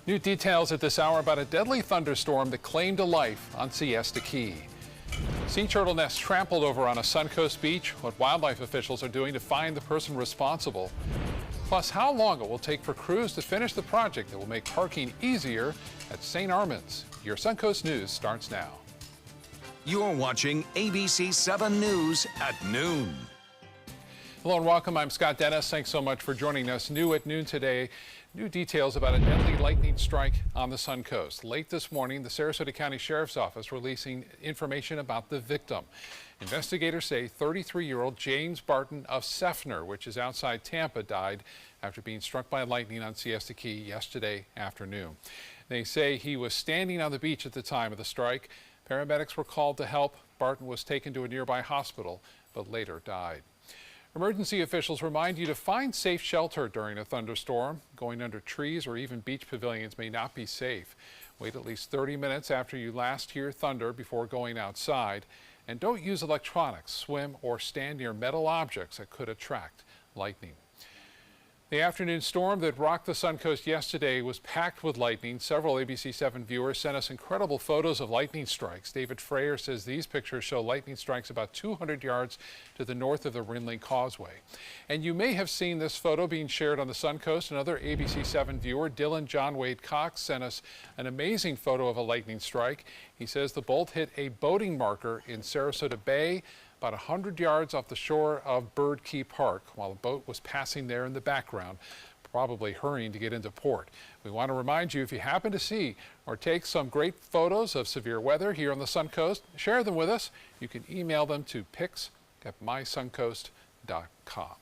New details at this hour about a deadly thunderstorm that claimed a life on Siesta Key. Sea turtle nests trampled over on a Suncoast beach. What wildlife officials are doing to find the person responsible. Plus, how long it will take for crews to finish the project that will make parking easier at St. Armands. Your Suncoast News starts now. You're watching ABC 7 News at noon. Hello and welcome. I'm Scott Dennis. Thanks so much for joining us. New at noon today, new details about a deadly lightning strike on the Suncoast. Late this morning, the Sarasota County Sheriff's Office releasing information about the victim. Investigators say 33-year-old James Barton of Seffner, which is outside Tampa, died after being struck by lightning on Siesta Key yesterday afternoon. They say he was standing on the beach at the time of the strike. Paramedics were called to help. Barton was taken to a nearby hospital, but later died. Emergency officials remind you to find safe shelter during a thunderstorm. Going under trees or even beach pavilions may not be safe. Wait at least 30 minutes after you last hear thunder before going outside. And don't use electronics, swim, or stand near metal objects that could attract lightning. The afternoon storm that rocked the Suncoast yesterday was packed with lightning. Several ABC 7 viewers sent us incredible photos of lightning strikes. David Freyer says these pictures show lightning strikes about 200 yards to the north of the Rinling Causeway. And you may have seen this photo being shared on the Suncoast. Another ABC 7 viewer, Dylan John Wade Cox, sent us an amazing photo of a lightning strike. He says the bolt hit a boating marker in Sarasota Bay, about 100 yards off the shore of Bird Key Park, while a boat was passing there in the background, probably hurrying to get into port. We want to remind you, if you happen to see or take some great photos of severe weather here on the Suncoast, share them with us. You can email them to pics@mysuncoast.com.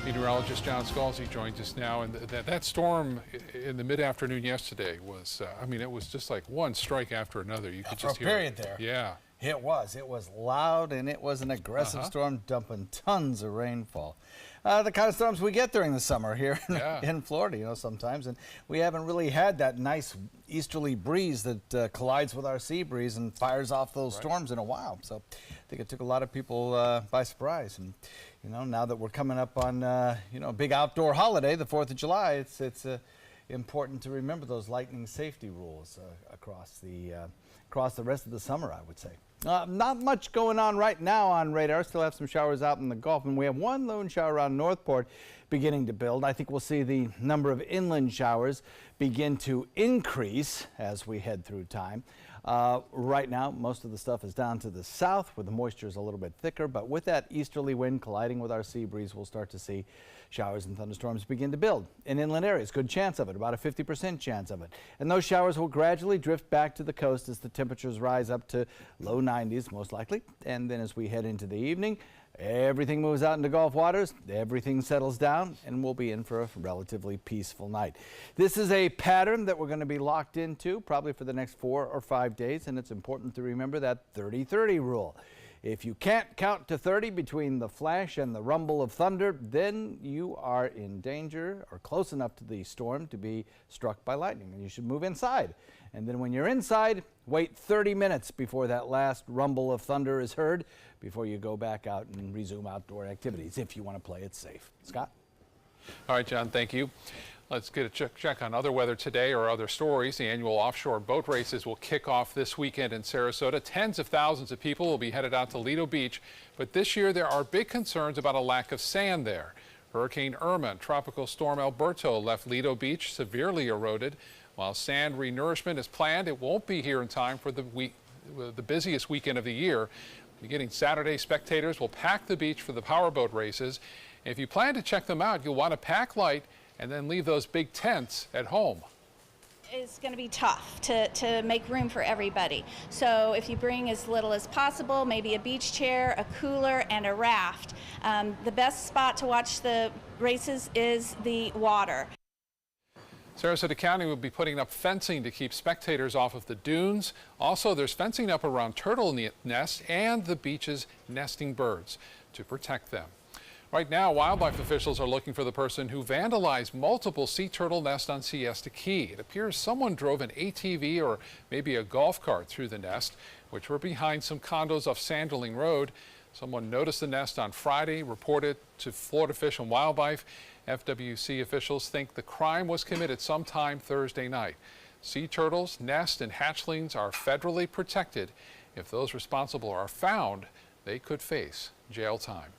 Meteorologist John Scalzi joins us now, and that storm in the mid-afternoon yesterday was, I mean, it was just like one strike after another. You could just hear a period there. Yeah. It was loud, and it was an aggressive storm dumping tons of rainfall. The kind of storms we get during the summer here in Florida, you know, sometimes. And we haven't really had that nice easterly breeze that collides with our sea breeze and fires off those storms in a while. So I think it took a lot of people by surprise. And, you know, now that we're coming up on, you know, a big outdoor holiday, the 4th of July, it's important to remember those lightning safety rules across the rest of the summer, I would say. Not much going on right now on radar. Still have some showers out in the Gulf, and we have one lone shower around Northport beginning to build. I think we'll see the number of inland showers begin to increase as we head through time. Right now, most of the stuff is down to the south where the moisture is a little bit thicker, but with that easterly wind colliding with our sea breeze, we'll start to see showers and thunderstorms begin to build in inland areas. Good chance of it, about a 50% chance of it. And those showers will gradually drift back to the coast as the temperatures rise up to low 90s most likely. And then as we head into the evening, everything moves out into Gulf waters, everything settles down, and we'll be in for a relatively peaceful night. This is a pattern that we're going to be locked into probably for the next 4 or 5 days, and it's important to remember that 30-30 rule. If you can't count to 30 between the flash and the rumble of thunder, then you are in danger or close enough to the storm to be struck by lightning, and you should move inside. And then when you're inside, wait 30 minutes before that last rumble of thunder is heard before you go back out and resume outdoor activities if you want to play it safe. Scott? All right, John, thank you. Let's get a check on other weather today or other stories. The annual offshore boat races will kick off this weekend in Sarasota. Tens of thousands of people will be headed out to Lido Beach, but this year there are big concerns about a lack of sand there. Hurricane Irma and Tropical Storm Alberto left Lido Beach severely eroded. While sand renourishment is planned, it won't be here in time for the busiest weekend of the year. Beginning Saturday, spectators will pack the beach for the powerboat races. If you plan to check them out, you'll want to pack light and then leave those big tents at home. It's going to be tough to make room for everybody. So if you bring as little as possible, maybe a beach chair, a cooler, and a raft. The best spot to watch the races is the water. Sarasota County will be putting up fencing to keep spectators off of the dunes. Also, there's fencing up around turtle nests and the beach's nesting birds to protect them. Right now, wildlife officials are looking for the person who vandalized multiple sea turtle nests on Siesta Key. It appears someone drove an ATV or maybe a golf cart through the nest, which were behind some condos off Sanderling Road. Someone noticed the nest on Friday, reported to Florida Fish and Wildlife, FWC officials think the crime was committed sometime Thursday night. Sea turtles, nests, and hatchlings are federally protected. If those responsible are found, they could face jail time.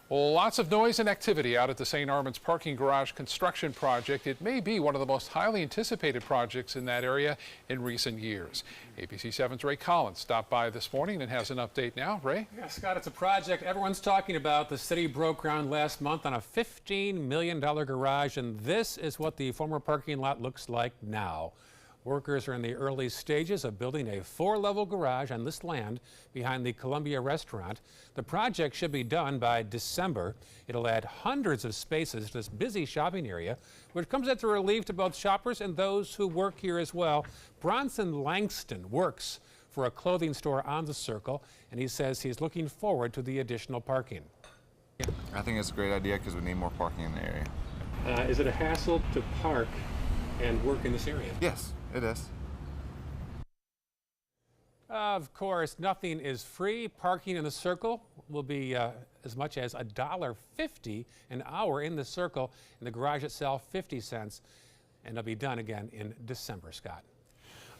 Well, lots of noise and activity out at the St. Armand's parking garage construction project. It may be one of the most highly anticipated projects in that area in recent years. ABC 7's Ray Collins stopped by this morning and has an update now. Ray? Yeah, Scott, it's a project everyone's talking about. The city broke ground last month on a $15 million garage, and this is what the former parking lot looks like now. Workers are in the early stages of building a 4-level garage on this land behind the Columbia restaurant. The project should be done by December. It'll add hundreds of spaces to this busy shopping area, which comes as a relief to both shoppers and those who work here as well. Bronson Langston works for a clothing store on the Circle, and he says he's looking forward to the additional parking. I think it's a great idea because we need more parking in the area. Is it a hassle to park and work in this area? Yes, it is. Of course, nothing is free. Parking in the Circle will be as much as $1.50 an hour in the Circle. In the garage itself, 50 cents. And it'll be done again in December, Scott.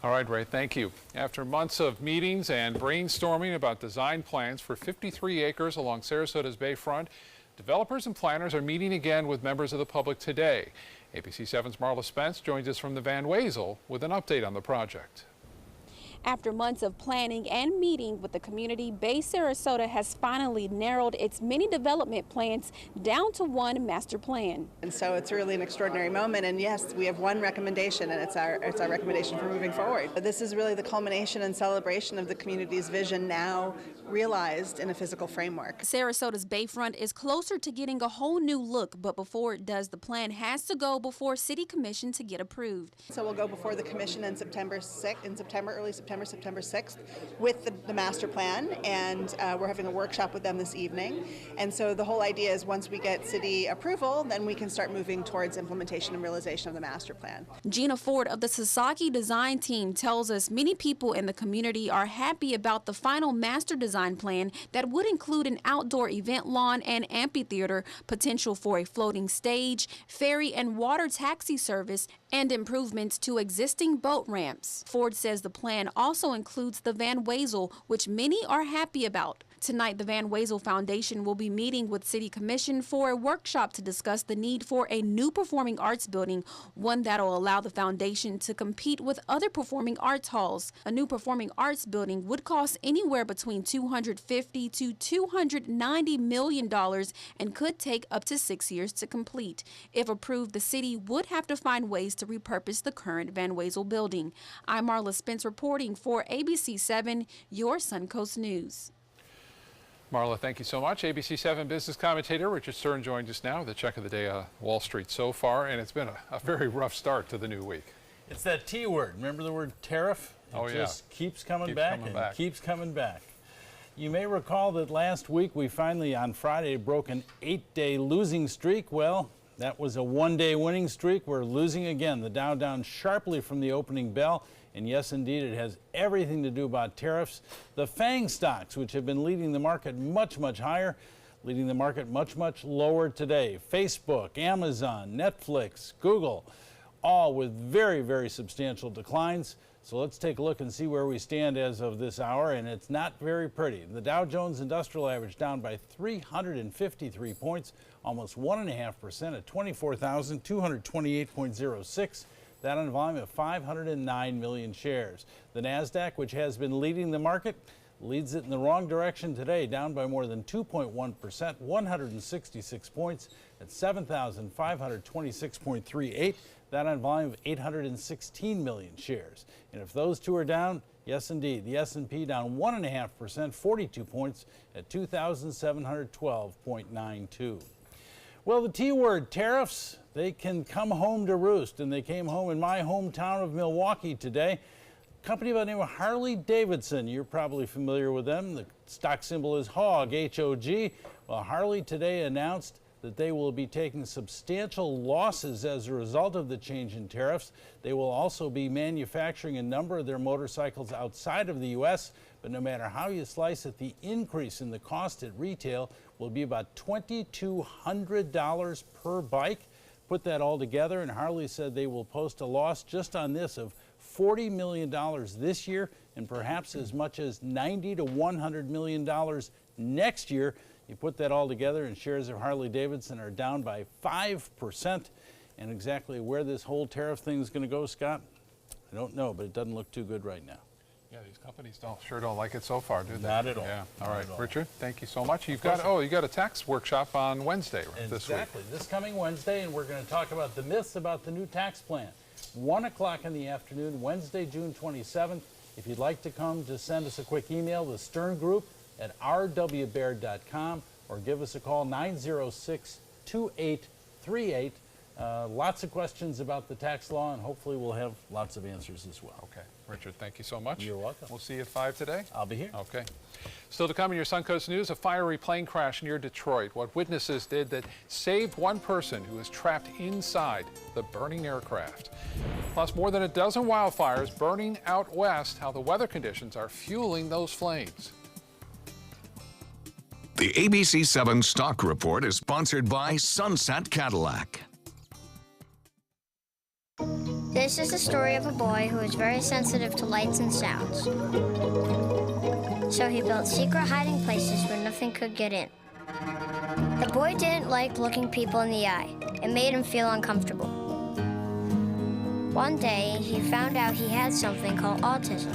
All right, Ray, thank you. After months of meetings and brainstorming about design plans for 53 acres along Sarasota's Bayfront, developers and planners are meeting again with members of the public today. ABC 7's Marla Spence joins us from the Van Wezel with an update on the project. After months of planning and meeting with the community, Bay Sarasota has finally narrowed its many development plans down to one master plan. And so it's really an extraordinary moment, and yes, we have one recommendation, and it's our recommendation for moving forward. This is really the culmination and celebration of the community's vision now realized in a physical framework. Sarasota's Bayfront is closer to getting a whole new look, but before it does, the plan has to go before City Commission to get approved. So we'll go before the Commission in September 6th, early September 6th, with the master plan, and we're having a workshop with them this evening. And so the whole idea is once we get city approval, then we can start moving towards implementation and realization of the master plan. Gina Ford of the Sasaki design team tells us many people in the community are happy about the final master design plan that would include an outdoor event lawn and amphitheater, potential for a floating stage, ferry and water taxi service, and improvements to existing boat ramps. Ford says the plan also includes the Van Wezel, which many are happy about. Tonight, the Van Wezel Foundation will be meeting with City Commission for a workshop to discuss the need for a new performing arts building, one that'll allow the foundation to compete with other performing arts halls. A new performing arts building would cost anywhere between $250 to $290 million and could take up to 6 years to complete. If approved, the city would have to find ways to repurpose the current Van Wezel building. I'm Marla Spence reporting for ABC 7, your Suncoast News. Marla, thank you so much. ABC 7 business commentator Richard Stern joined us now with a check of the day on Wall Street so far, and it's been a very rough start to the new week. It's that T word. Remember the word tariff? It just keeps coming back. Keeps coming back. You may recall that last week we finally, on Friday, broke an 8-day losing streak. Well, that was a 1-day winning streak. We're losing again. The Dow down sharply from the opening bell. And yes, indeed, it has everything to do about tariffs. The FANG stocks, which have been leading the market much, much higher, leading the market much, much lower today. Facebook, Amazon, Netflix, Google, all with very, very substantial declines. So let's take a look and see where we stand as of this hour, and it's not very pretty. The Dow Jones Industrial Average down by 353 points, almost 1.5% at 24,228.06. That on a volume of 509 million shares. The NASDAQ, which has been leading the market, leads it in the wrong direction today, down by more than 2.1%, 166 points at 7,526.38. That on a volume of 816 million shares. And if those two are down, yes, indeed, the S&P down 1.5%, 42 points at 2,712.92. Well, the T word, tariffs, they can come home to roost, and they came home in my hometown of Milwaukee today. A company by the name of Harley-Davidson, you're probably familiar with them. The stock symbol is HOG, H-O-G. Well, Harley today announced that they will be taking substantial losses as a result of the change in tariffs. They will also be manufacturing a number of their motorcycles outside of the U.S., but no matter how you slice it, the increase in the cost at retail will be about $2,200 per bike. Put that all together, and Harley said they will post a loss just on this of $40 million this year, and perhaps as much as $90 to $100 million next year. You put that all together, and shares of Harley-Davidson are down by 5%. And exactly where this whole tariff thing is going to go, Scott, I don't know, but it doesn't look too good right now. Yeah, these companies sure don't like it so far, do they? Not at all. Yeah. All Not right, at all. Richard, thank you so much. You got a tax workshop on Wednesday this week. Exactly. This coming Wednesday, and we're going to talk about the myths about the new tax plan. 1 o'clock in the afternoon, Wednesday, June 27th. If you'd like to come, just send us a quick email to sternggroup@rwbaird.com or give us a call, 906-2838. Lots of questions about the tax law, and hopefully we'll have lots of answers as well. Okay. Richard, thank you so much. You're welcome. We'll see you at 5 today. I'll be here. Okay. Still to come in your Suncoast News, a fiery plane crash near Detroit. What witnesses did that saved one person who was trapped inside the burning aircraft. Plus, more than a dozen wildfires burning out west, how the weather conditions are fueling those flames. The ABC 7 Stock Report is sponsored by Sunset Cadillac. This is the story of a boy who is very sensitive to lights and sounds. So he built secret hiding places where nothing could get in. The boy didn't like looking people in the eye. It made him feel uncomfortable. One day, he found out he had something called autism.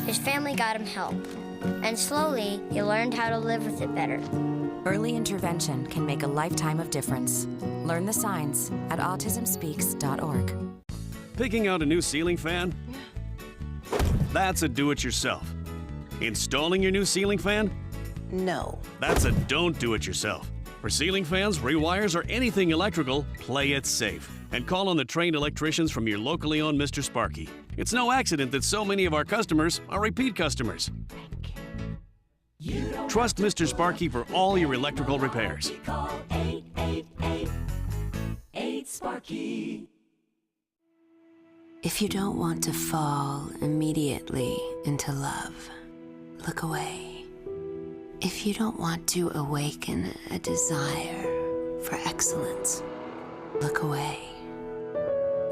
His family got him help, and slowly, he learned how to live with it better. Early intervention can make a lifetime of difference. Learn the signs at autismspeaks.org. Picking out a new ceiling fan? That's a do-it-yourself. Installing your new ceiling fan? No. That's a don't do-it-yourself. For ceiling fans, rewires, or anything electrical, play it safe. And call on the trained electricians from your locally owned Mr. Sparky. It's no accident that so many of our customers are repeat customers. Trust Mr. Sparky for all your electrical repairs. Call 888-8-SPARKY. If you don't want to fall immediately into love, look away. If you don't want to awaken a desire for excellence, look away.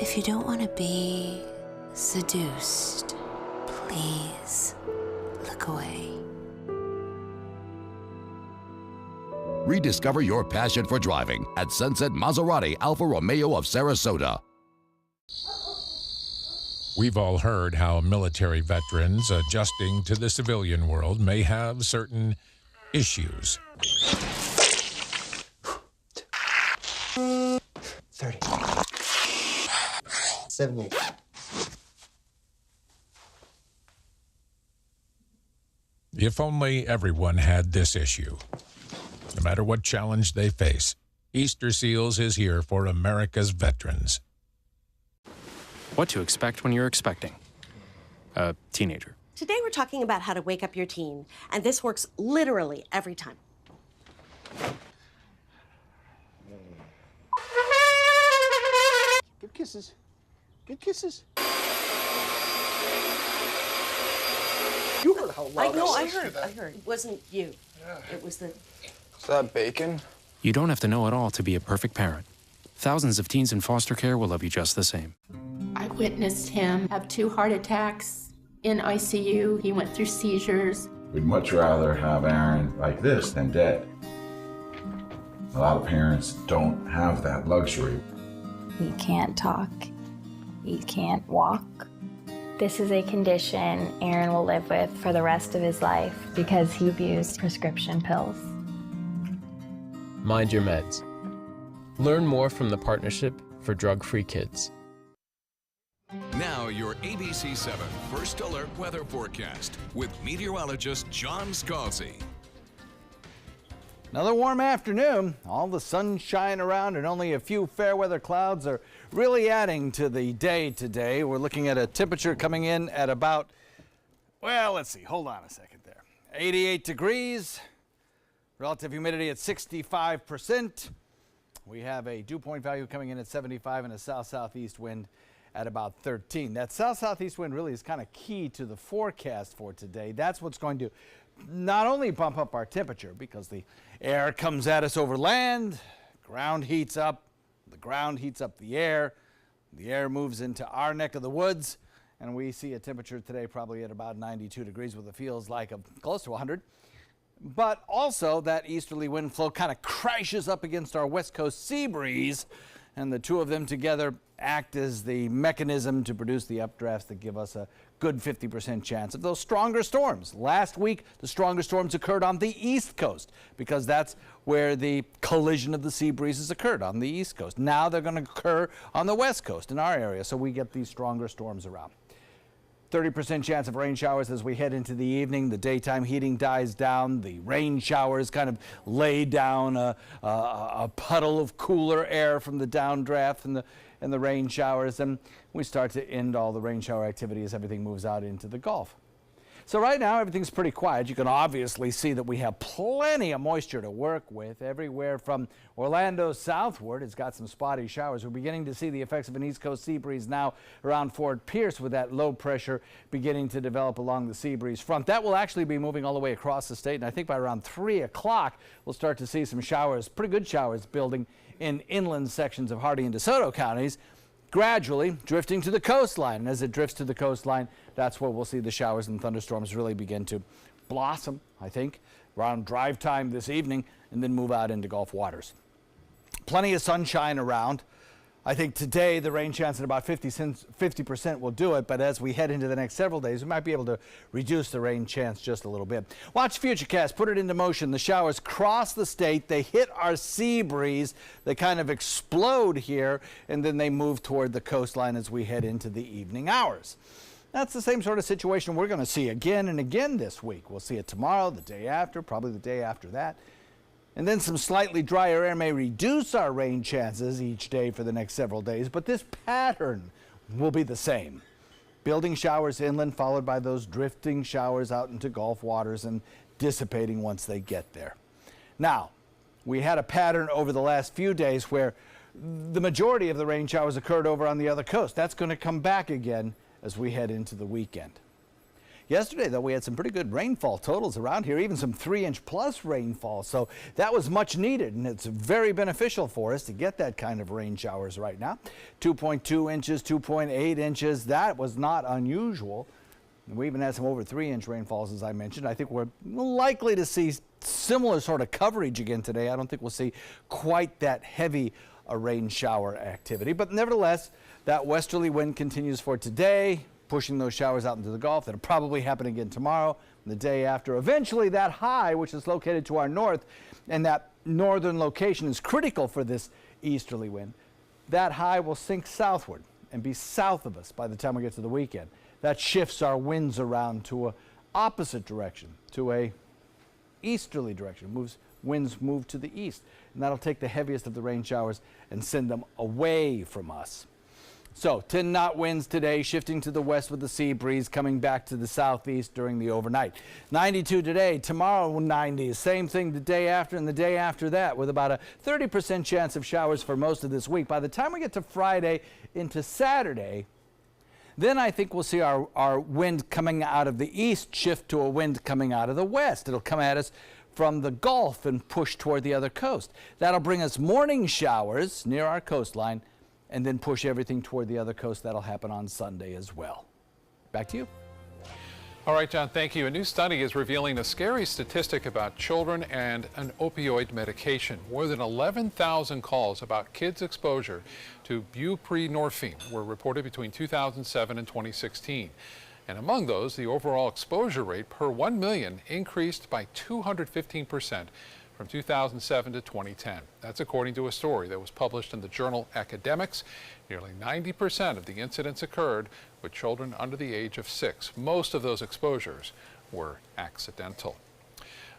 If you don't want to be seduced, please look away. Rediscover your passion for driving at Sunset Maserati Alfa Romeo of Sarasota. We've all heard how military veterans adjusting to the civilian world may have certain issues. 30. 70. If only everyone had this issue. No matter what challenge they face, Easter Seals is here for America's veterans. What to expect when you're expecting a teenager. Today we're talking about how to wake up your teen, and this works literally every time. Good kisses. Good kisses. You heard how loud I heard. It wasn't you. It was the... Is that bacon? You don't have to know it all to be a perfect parent. Thousands of teens in foster care will love you just the same. I witnessed him have 2 heart attacks in ICU. He went through seizures. We'd much rather have Aaron like this than dead. A lot of parents don't have that luxury. He can't talk. He can't walk. This is a condition Aaron will live with for the rest of his life because he abused prescription pills. Mind your meds. Learn more from the Partnership for Drug-Free Kids. Now your ABC 7 First Alert weather forecast with meteorologist John Scalzi. Another warm afternoon. All the sunshine around and only a few fair weather clouds are really adding to the day today. We're looking at a temperature coming in at about, well, let's see, hold on a second there. 88 degrees, relative humidity at 65%. We have a dew point value coming in at 75 and a south-southeast wind at about 13. That south-southeast wind really is kind of key to the forecast for today. That's what's going to not only bump up our temperature because the air comes at us over land, ground heats up, the ground heats up the air moves into our neck of the woods, and we see a temperature today probably at about 92 degrees with it feels like close to 100. But also that easterly wind flow kind of crashes up against our west coast sea breeze, and the two of them together act as the mechanism to produce the updrafts that give us a good 50% chance of those stronger storms. Last week, the stronger storms occurred on the east coast because that's where the collision of the sea breezes occurred, on the east coast. Now they're going to occur on the west coast in our area, so we get these stronger storms around. 30% chance of rain showers as we head into the evening. The daytime heating dies down. The rain showers kind of lay down a puddle of cooler air from the downdraft and the rain showers. And we start to end all the rain shower activity as everything moves out into the Gulf. So right now, everything's pretty quiet. You can obviously see that we have plenty of moisture to work with. Everywhere from Orlando southward, it's got some spotty showers. We're beginning to see the effects of an east coast sea breeze now around Fort Pierce, with that low pressure beginning to develop along the sea breeze front. That will actually be moving all the way across the state, and I think by around 3 o'clock, we'll start to see some showers, pretty good showers, building in inland sections of Hardee and DeSoto counties, gradually drifting to the coastline. And as it drifts to the coastline, that's where we'll see the showers and thunderstorms really begin to blossom, I think, around drive time this evening, and then move out into Gulf waters. Plenty of sunshine around. I think today the rain chance at about 50% will do it, but as we head into the next several days, we might be able to reduce the rain chance just a little bit. Watch Futurecast, put it into motion. The showers cross the state, they hit our sea breeze, they kind of explode here, and then they move toward the coastline as we head into the evening hours. That's the same sort of situation we're going to see again and again this week. We'll see it tomorrow, the day after, probably the day after that. And then some slightly drier air may reduce our rain chances each day for the next several days, but this pattern will be the same. Building showers inland, followed by those drifting showers out into Gulf waters and dissipating once they get there. Now, we had a pattern over the last few days where the majority of the rain showers occurred over on the other coast. That's going to come back again as we head into the weekend. Yesterday, though, we had some pretty good rainfall totals around here, even some 3-inch plus rainfall. So that was much needed, and it's very beneficial for us to get that kind of rain showers right now. 2.2 inches, 2.8 inches, that was not unusual. We even had some over 3-inch rainfalls, as I mentioned. I think we're likely to see similar sort of coverage again today. I don't think we'll see quite that heavy a rain shower activity, but nevertheless, that westerly wind continues for today, pushing those showers out into the Gulf. That'll probably happen again tomorrow and the day after. Eventually, that high, which is located to our north, and that northern location is critical for this easterly wind, that high will sink southward and be south of us by the time we get to the weekend. That shifts our winds around to an opposite direction, to a easterly direction. Winds move to the east, and that'll take the heaviest of the rain showers and send them away from us. So 10-knot winds today, shifting to the west with the sea breeze, coming back to the southeast during the overnight. 92 today, tomorrow 90. Same thing the day after and the day after that, with about a 30% chance of showers for most of this week. By the time we get to Friday into Saturday, then I think we'll see our wind coming out of the east shift to a wind coming out of the west. It'll come at us from the Gulf and push toward the other coast. That'll bring us morning showers near our coastline, and then push everything toward the other coast. That'll happen on Sunday as well. Back to you. All right, John, thank you. A new study is revealing a scary statistic about children and an opioid medication. More than 11,000 calls about kids' exposure to buprenorphine were reported between 2007 and 2016. And among those, the overall exposure rate per 1 million increased by 215%. From 2007 to 2010. That's according to a story that was published in the journal Academics. Nearly 90% of the incidents occurred with children under the age of 6. Most of those exposures were accidental.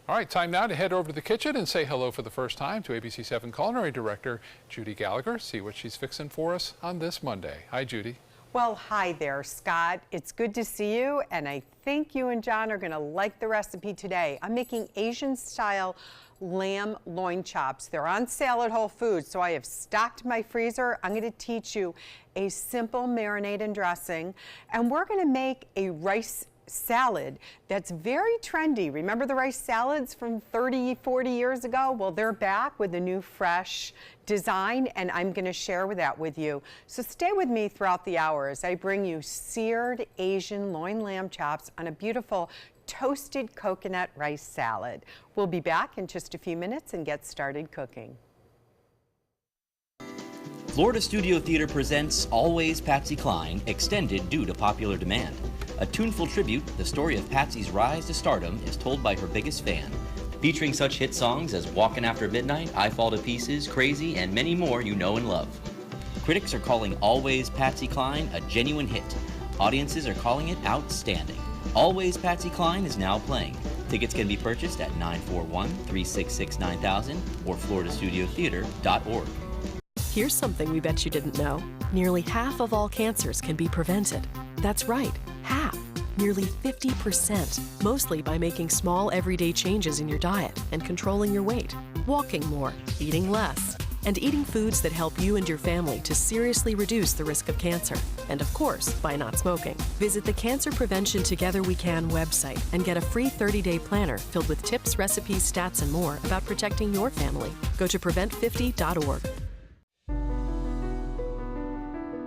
All right, time now to head over to the kitchen and say hello for the first time to ABC 7 Culinary Director Judy Gallagher. See what she's fixing for us on this Monday. Hi, Judy. Well, hi there, Scott. It's good to see you, and I think you and John are going to like the recipe today. I'm making Asian-style lamb loin chops. They're on sale at Whole Foods, so I have stocked my freezer. I'm going to teach you a simple marinade and dressing, and we're going to make a rice salad that's very trendy. Remember the rice salads from 30, 40 years ago? Well, they're back with a new fresh design, and I'm going to share that with you. So stay with me throughout the hour as I bring you seared Asian loin lamb chops on a beautiful toasted coconut rice salad. We'll be back in just a few minutes and get started cooking. Florida Studio Theater presents Always Patsy Cline, extended due to popular demand. A tuneful tribute, the story of Patsy's rise to stardom is told by her biggest fan. Featuring such hit songs as Walkin' After Midnight, I Fall to Pieces, Crazy, and many more you know and love. Critics are calling Always Patsy Cline a genuine hit. Audiences are calling it outstanding. Always Patsy Cline is now playing. Tickets can be purchased at 941-366-9000 or floridastudiotheater.org. Here's something we bet you didn't know. Nearly half of all cancers can be prevented. That's right, half. Nearly 50%, mostly by making small everyday changes in your diet and controlling your weight, walking more, eating less, and eating foods that help you and your family to seriously reduce the risk of cancer. And of course, by not smoking. Visit the Cancer Prevention Together We Can website and get a free 30-day planner filled with tips, recipes, stats, and more about protecting your family. Go to prevent50.org.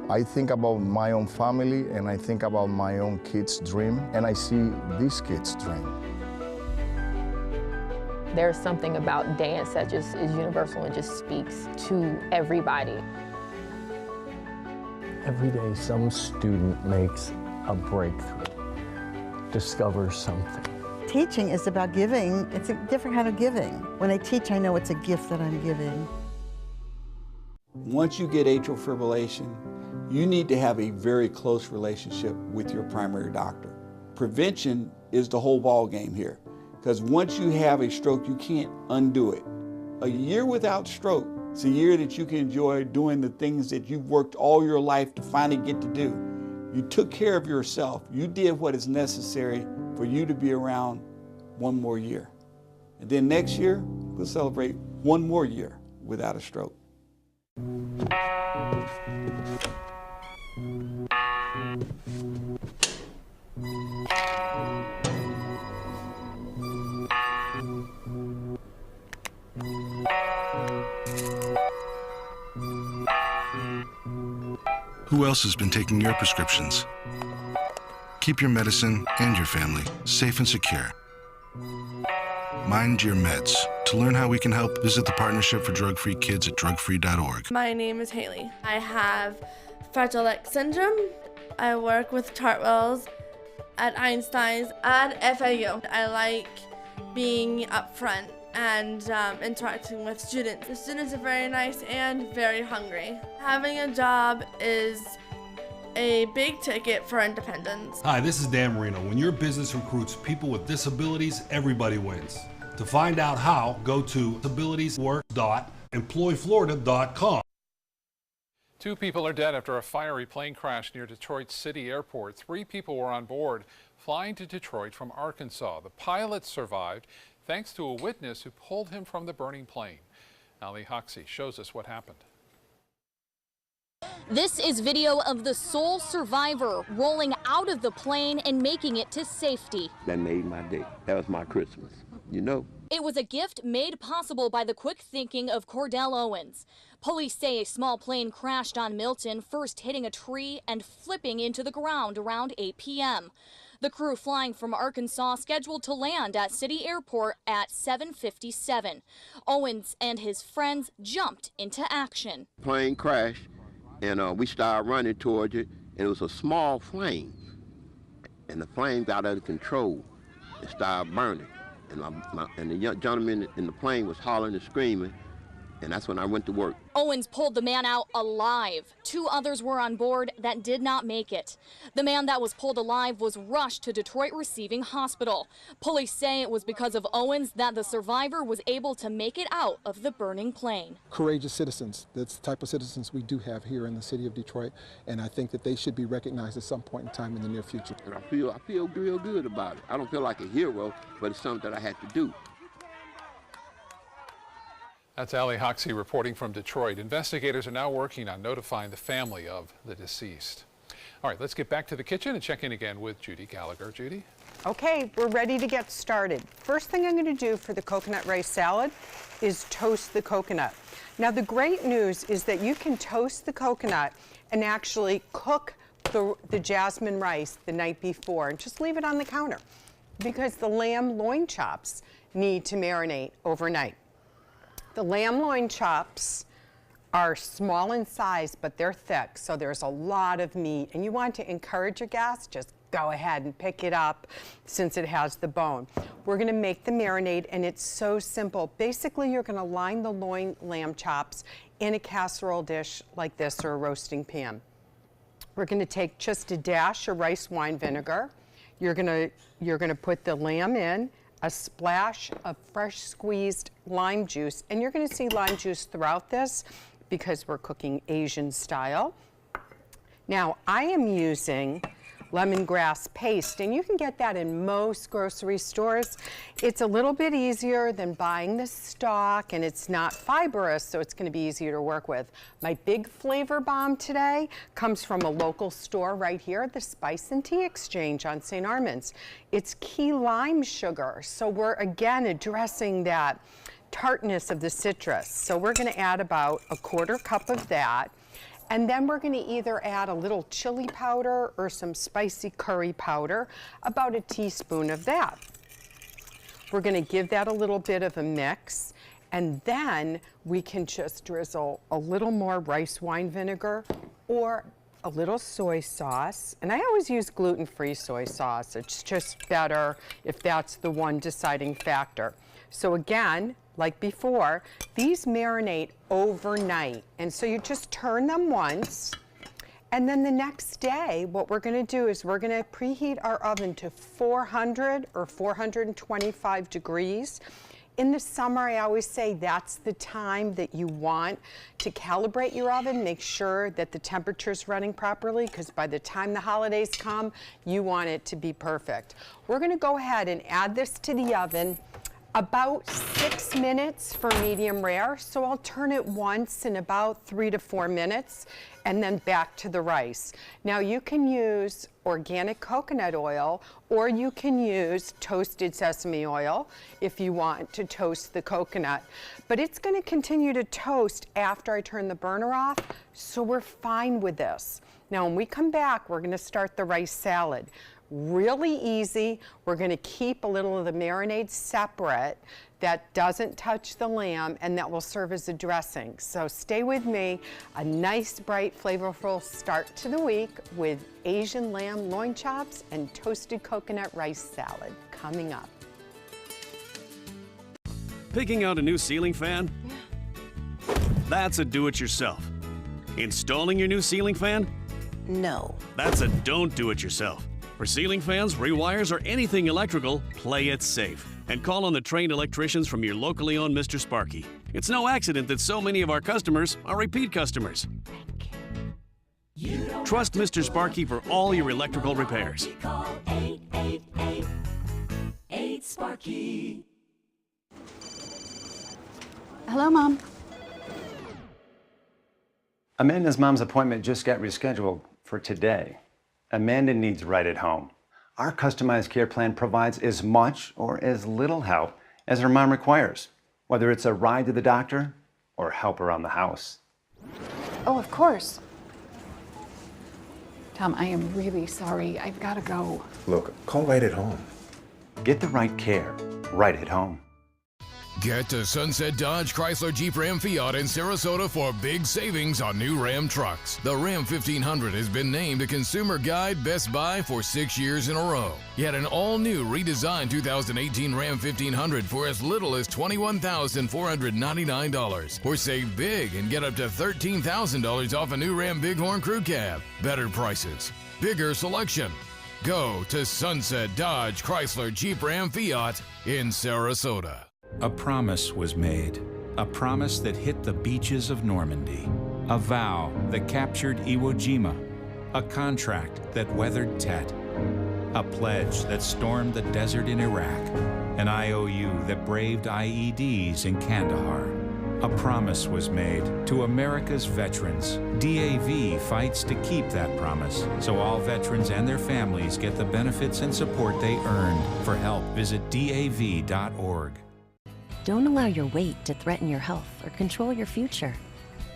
I think about my own family and I think about my own kids' dream, and I see these kids' dream. There's something about dance that just is universal and just speaks to everybody. Every day some student makes a breakthrough, discovers something. Teaching is about giving. It's a different kind of giving. When I teach, I know it's a gift that I'm giving. Once you get atrial fibrillation, you need to have a very close relationship with your primary doctor. Prevention is the whole ball game here, because once you have a stroke, you can't undo it. A year without stroke, it's a year that you can enjoy doing the things that you've worked all your life to finally get to do. You took care of yourself. You did what is necessary for you to be around one more year. And then next year, we'll celebrate one more year without a stroke. Who else has been taking your prescriptions? Keep your medicine and your family safe and secure. Mind your meds. To learn how we can help, visit the Partnership for Drug-Free Kids at drugfree.org. My name is Haley. I have Fragile X syndrome. I work with Chartwells at Einstein's and FAU. I like being up front and interacting with students. The students are very nice and very hungry. Having a job is a big ticket for independence. Hi, this is Dan Marino. When your business recruits people with disabilities, everybody wins. To find out how, go to disabilitieswork.employflorida.com. 2 people are dead after a fiery plane crash near Detroit City Airport. 3 people were on board flying to Detroit from Arkansas. The pilot survived thanks to a witness who pulled him from the burning plane. Ali Hoxie shows us what happened. This is video of the sole survivor rolling out of the plane and making it to safety. That made my day. That was my Christmas, you know. It was a gift made possible by the quick thinking of Cordell Owens. Police say a small plane crashed on Milton, first hitting a tree and flipping into the ground around 8 p.m. The crew flying from Arkansas scheduled to land at City Airport at 7:57. Owens and his friends jumped into action. Plane crashed, and we started running towards it, and it was a small flame. And the flame got out of control and started burning. And the young gentleman in the plane was hollering and screaming, and that's when I went to work. Owens pulled the man out alive. 2 others were on board that did not make it. The man that was pulled alive was rushed to Detroit Receiving Hospital. Police say it was because of Owens that the survivor was able to make it out of the burning plane. Courageous citizens, that's the type of citizens we do have here in the city of Detroit, and I think that they should be recognized at some point in time in the near future. And I feel real good about it. I don't feel like a hero, but it's something that I had to do. That's Ali Hoxie reporting from Detroit. Investigators are now working on notifying the family of the deceased. All right, let's get back to the kitchen and check in again with Judy Gallagher. Judy? Okay, we're ready to get started. First thing I'm going to do for the coconut rice salad is toast the coconut. Now, the great news is that you can toast the coconut and actually cook the jasmine rice the night before and just leave it on the counter, because the lamb loin chops need to marinate overnight. The lamb loin chops are small in size, but they're thick, so there's a lot of meat, and you want to encourage your guests, just go ahead and pick it up since it has the bone. We're gonna make the marinade, and it's so simple. Basically, you're gonna line the loin lamb chops in a casserole dish like this, or a roasting pan. We're gonna take just a dash of rice wine vinegar. You're gonna put the lamb in, a splash of fresh squeezed lime juice, and you're gonna see lime juice throughout this because we're cooking Asian style. Now, I am using lemongrass paste, and you can get that in most grocery stores. It's a little bit easier than buying the stock, and it's not fibrous, so it's going to be easier to work with. My big flavor bomb today comes from a local store right here at the Spice and Tea Exchange on St. Armand's. It's key lime sugar, so we're again addressing that tartness of the citrus. So we're going to add about a 1/4 cup of that. And then we're gonna either add a little chili powder or some spicy curry powder, about a teaspoon of that. We're gonna give that a little bit of a mix, and then we can just drizzle a little more rice wine vinegar or a little soy sauce. And I always use gluten-free soy sauce. It's just better if that's the one deciding factor. So again, like before, these marinate overnight. And so you just turn them once, and then the next day, what we're gonna do is we're gonna preheat our oven to 400 or 425 degrees. In the summer, I always say that's the time that you want to calibrate your oven, make sure that the temperature's running properly, because by the time the holidays come, you want it to be perfect. We're gonna go ahead and add this to the oven about 6 minutes for medium rare, so I'll turn it once in about 3 to 4 minutes, and then back to the rice. Now you can use organic coconut oil, or you can use toasted sesame oil if you want to toast the coconut. But it's gonna continue to toast after I turn the burner off, so we're fine with this. Now when we come back, we're gonna start the rice salad. Really easy. We're going to keep a little of the marinade separate that doesn't touch the lamb, and that will serve as a dressing. So stay with me. A nice, bright, flavorful start to the week with Asian lamb loin chops and toasted coconut rice salad coming up. Picking out a new ceiling fan? That's a do-it-yourself. Installing your new ceiling fan? No. That's a don't do-it-yourself. For ceiling fans, rewires, or anything electrical, play it safe. And call on the trained electricians from your locally owned Mr. Sparky. It's no accident that so many of our customers are repeat customers. Trust Mr. Sparky for all your electrical repairs. Call 888-8-SPARKY. Hello, Mom. Amanda's mom's appointment just got rescheduled for today. Amanda needs Right at Home. Our customized care plan provides as much or as little help as her mom requires, whether it's a ride to the doctor or help around the house. Oh, of course. Tom, I am really sorry. I've got to go. Look, call Right at Home. Get the right care right at home. Get to Sunset Dodge Chrysler Jeep Ram Fiat in Sarasota for big savings on new Ram trucks. The Ram 1500 has been named a Consumer Guide Best Buy for 6 years in a row. Yet an all-new redesigned 2018 Ram 1500 for as little as $21,499. Or save big and get up to $13,000 off a new Ram Bighorn Crew Cab. Better prices, bigger selection. Go to Sunset Dodge Chrysler Jeep Ram Fiat in Sarasota. A promise was made, a promise that hit the beaches of Normandy, a vow that captured Iwo Jima, a contract that weathered Tet, a pledge that stormed the desert in Iraq, an IOU that braved IEDs in Kandahar, A promise was made to America's veterans. DAV fights to keep that promise, so all veterans and their families get the benefits and support they earned. For help, visit DAV.org. Don't allow your weight to threaten your health or control your future.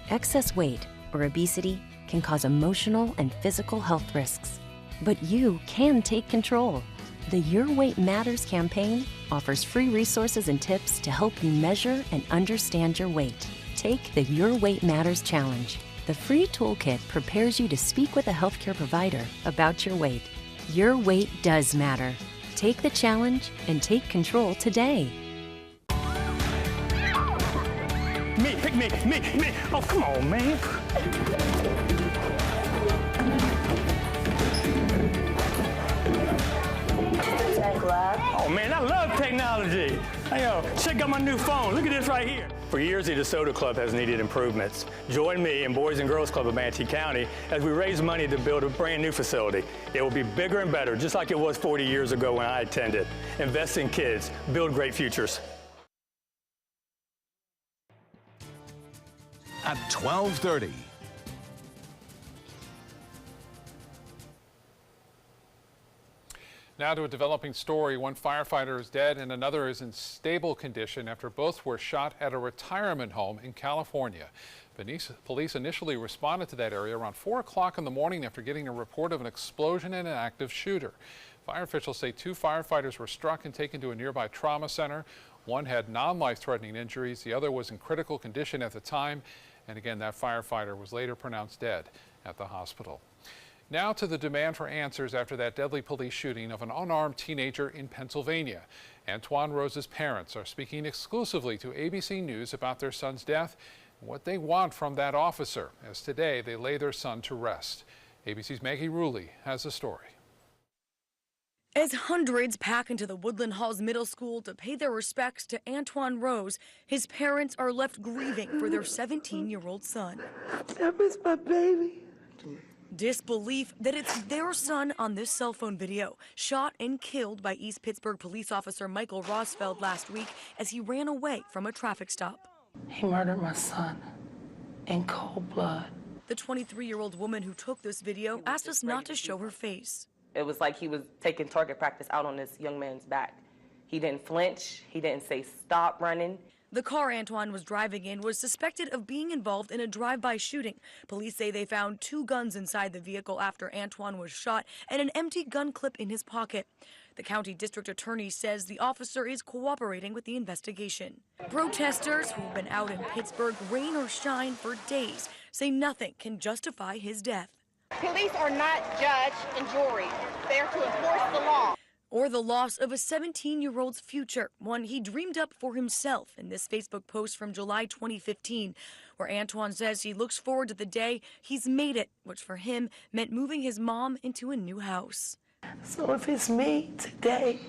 Excess weight or obesity can cause emotional and physical health risks. But you can take control. The Your Weight Matters campaign offers free resources and tips to help you measure and understand your weight. Take the Your Weight Matters Challenge. The free toolkit prepares you to speak with a healthcare provider about your weight. Your weight does matter. Take the challenge and take control today. Me, pick me. Oh, come on, man. Oh man, I love technology. Hey, yo, check out my new phone. Look at this right here. For years, the DeSoto Club has needed improvements. Join me and Boys and Girls Club of Manatee County as we raise money to build a brand new facility. It will be bigger and better, just like it was 40 years ago when I attended. Invest in kids, build great futures. At 12:30. Now to a developing story. One firefighter is dead and another is in stable condition after both were shot at a retirement home in California. Police initially responded to that area around 4 o'clock in the morning after getting a report of an explosion and an active shooter. Fire officials say 2 firefighters were struck and taken to a nearby trauma center. One had non-life-threatening injuries. The other was in critical condition at the time. And again, that firefighter was later pronounced dead at the hospital. Now to the demand for answers after that deadly police shooting of an unarmed teenager in Pennsylvania. Antoine Rose's parents are speaking exclusively to ABC News about their son's death and what they want from that officer, as today they lay their son to rest. ABC's Maggie Rulli has the story. As hundreds pack into the Woodland Halls Middle School to pay their respects to Antoine Rose, his parents are left grieving for their 17-year-old son. That was my baby. Disbelief that it's their son on this cell phone video, shot and killed by East Pittsburgh police officer Michael Rosfeld last week as he ran away from a traffic stop. He murdered my son in cold blood. The 23-year-old woman who took this video asked us not to show her face. It was like he was taking target practice out on this young man's back. He didn't flinch. He didn't say stop running. The car Antoine was driving in was suspected of being involved in a drive-by shooting. Police say they found 2 guns inside the vehicle after Antoine was shot and an empty gun clip in his pocket. The county district attorney says the officer is cooperating with the investigation. Protesters who've been out in Pittsburgh, rain or shine, for days say nothing can justify his death. Police are not judge and jury. They are to enforce the law. Or the loss of a 17-year-old's future, one he dreamed up for himself in this Facebook post from July 2015, where Antoine says he looks forward to the day he's made it, which for him meant moving his mom into a new house. So if it's me today,